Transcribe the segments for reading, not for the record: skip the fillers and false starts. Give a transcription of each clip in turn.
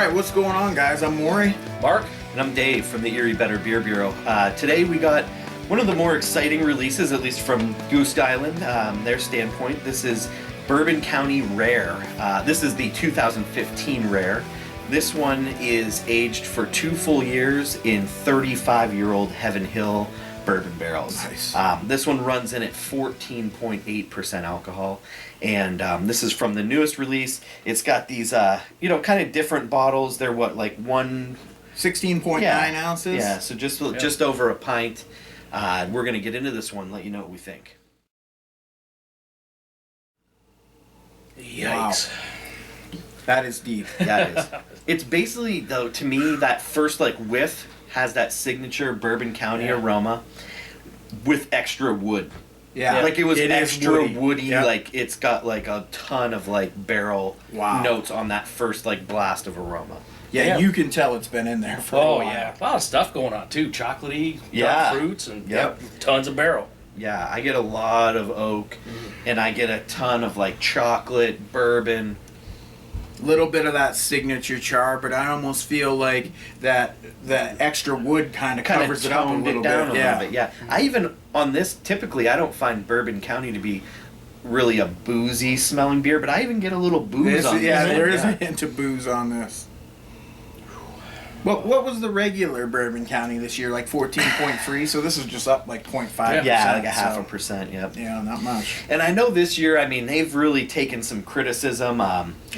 right, what's going on, guys? I'm Maury. Mark. And I'm Dave from the Erie Better Beer Bureau. Today we got one of the more exciting releases, at least from Goose Island, their standpoint. This is Bourbon County Rare. This is the 2015 Rare. This one is aged for 2 full years in 35-year-old Heaven Hill bourbon barrels. Nice. This one runs in at 14.8% alcohol, and this is from the newest release. It's got these, kind of different bottles. They're what, like 16.9 ounces? Yeah, so just over a pint. We're going to get into this one, let you know what we think. Yikes. Wow. That is deep. Yeah, it is. It's basically, though, to me, that first whiff has that signature Bourbon County aroma with extra wood. Yeah. Like it was extra woody. Yep. It's got a ton of barrel notes on that first blast of aroma. Yeah, you can tell it's been in there for a while. Oh, yeah. A lot of stuff going on, too. Chocolatey, dark fruits, and tons of barrel. Yeah, I get a lot of oak, and I get a ton of chocolate, bourbon. Little bit of that signature char, but I almost feel like that the extra wood kind of covers it up a little bit. Yeah. I even, on this, typically I don't find Bourbon County to be really a boozy smelling beer, but I even get a little booze on this. Yeah, there is a hint of booze on this. What was the regular Bourbon County this year? 14.3, so this is just up 0.5%. Yeah, a 0.5%, yep. Yeah, not much. And I know this year, they've really taken some criticism.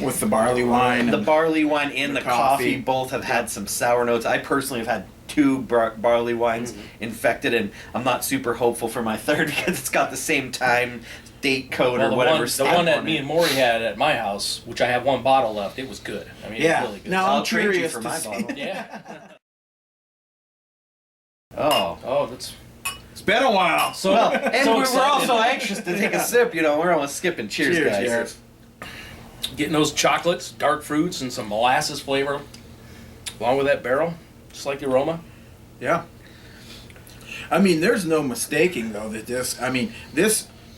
With the barley wine. The barley wine and the coffee both have had some sour notes. I personally have had 2 barley wines infected, and I'm not super hopeful for my third because it's got the same time date code or whatever. The one that me and Maury had at my house, which I have 1 bottle left, it was good. It was really good. Now I'll trade you for my bottle. Yeah. Oh, it's been a while. We're also anxious to take a sip. We're almost skipping. Cheers, guys. Cheers. Getting those chocolates, dark fruits, and some molasses flavor, along with that barrel, just like the aroma. Yeah. There's no mistaking though that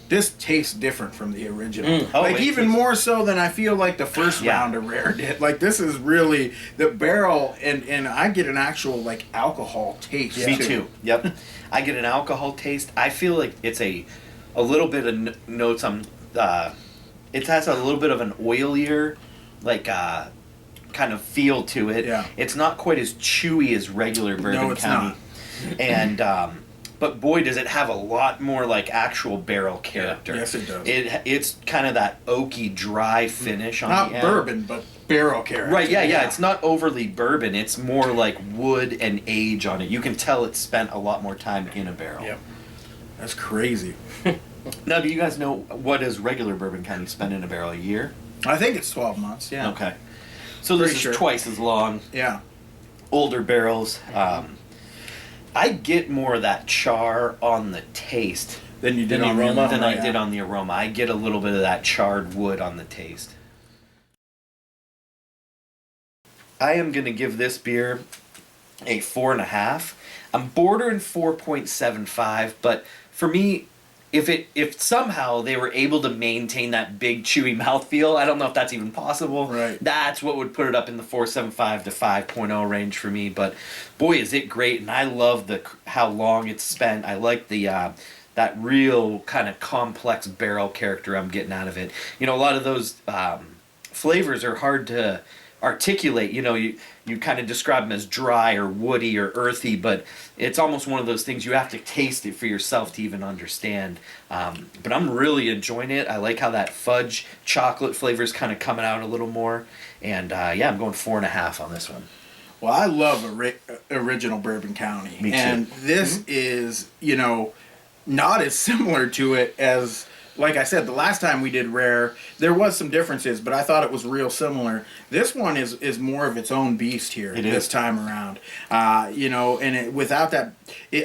this tastes different from the original. Even more so than I feel like the first round of Rare did. This is really the barrel, and I get an actual alcohol taste. Me too. Yep. I get an alcohol taste. I feel like it's a little bit of notes on. It has a little bit of an oilier, kind of feel to it. Yeah. It's not quite as chewy as regular Bourbon County. Not. And but boy, does it have a lot more actual barrel character. Yeah. Yes, it does. It's kind of that oaky, dry finish on the end. Not bourbon, but barrel character. Right, yeah. It's not overly bourbon. It's more like wood and age on it. You can tell it's spent a lot more time in a barrel. Yep. That's crazy. Now, do you guys know what is regular Bourbon County spent in a barrel? A year? I think it's 12 months, yeah. Okay. So this is twice as long. Yeah. Older barrels. I get more of that char on the taste than you did on the aroma. Than I did on the aroma. I get a little bit of that charred wood on the taste. I am going to give this beer a 4.5. I'm bordering 4.75, but for me, if somehow they were able to maintain that big chewy mouthfeel, I don't know if that's even possible. Right. That's what would put it up in the 4.75 to 5.0 range for me. But boy, is it great, and I love how long it's spent. I like the that real kind of complex barrel character I'm getting out of it. A lot of those flavors are hard to articulate. You kind of describe them as dry or woody or earthy, but it's almost one of those things you have to taste it for yourself to even understand. But I'm really enjoying it. I like how that fudge chocolate flavor is kind of coming out a little more. And I'm going 4.5 on this one. Well, I love original Bourbon County. Me too. And this is, not as similar to it as, like I said, the last time we did Rare, there was some differences, but I thought it was real similar. This one is more of its own beast here this time around. Without that,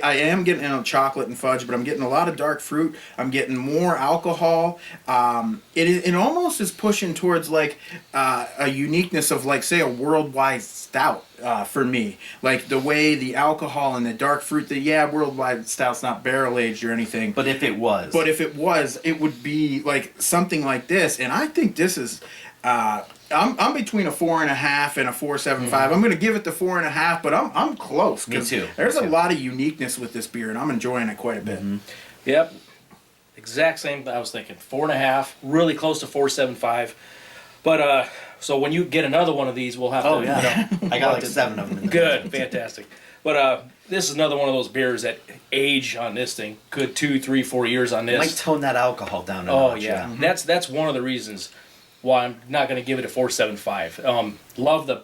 I am getting chocolate and fudge, but I'm getting a lot of dark fruit. I'm getting more alcohol. It almost is pushing towards a uniqueness of say a worldwide stout for me. The way the alcohol and the dark fruit, worldwide stout's not barrel aged or anything. But if it was, it would be something like this, and I think this is I'm between a 4.5 and a 4.75. I'm going to give it the 4.5, but I'm close. Me too. There's Me a too. lot of uniqueness with this beer, and I'm enjoying it quite a bit. Yep. Exact same. I was thinking 4.5, really close to 4.75. But so when you get another one of these, we'll have Oh to. yeah, You know, I got like 7 of them. In the good, fantastic. But this is another one of those beers that age on this thing. Good 2, 3, 4 years on this. Might tone that alcohol down a Oh notch, yeah, that's one of the reasons why I'm not going to give it a 4.75. Love the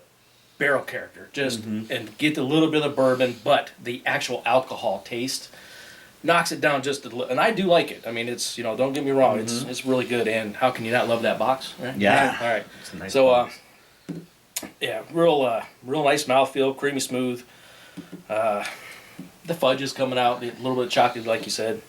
barrel character, just and get a little bit of bourbon, but the actual alcohol taste knocks it down just a little. And I do like it. I mean, it's don't get me wrong, it's really good. And how can you not love that box? Right? Yeah. All right. It's a nice So box. yeah, real nice mouthfeel, creamy smooth. The fudge is coming out, a little bit of chocolate, like you said.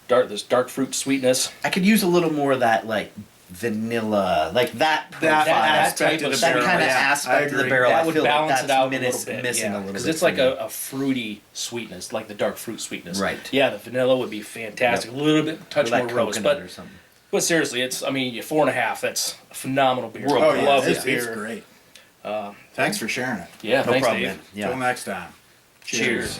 This dark fruit sweetness. I could use a little more of that like vanilla, like that profile. That aspect type of of the that barrel. kind of yeah, I aspect of the agree. barrel. That I would feel balance like it that's out a little bit, missing yeah. a little bit. Because it's like for me. a fruity sweetness, like the dark fruit sweetness. Right. Yeah, the vanilla would be fantastic. Yep. A little bit, touch Or more that roast, coconut but or something. seriously, it's 4.5. That's a phenomenal beer. World Oh, class. yeah, Love it's this beer. great. Thanks for sharing it. Yeah, No thanks, problem, Dave. man. Yeah. Till next time. Cheers.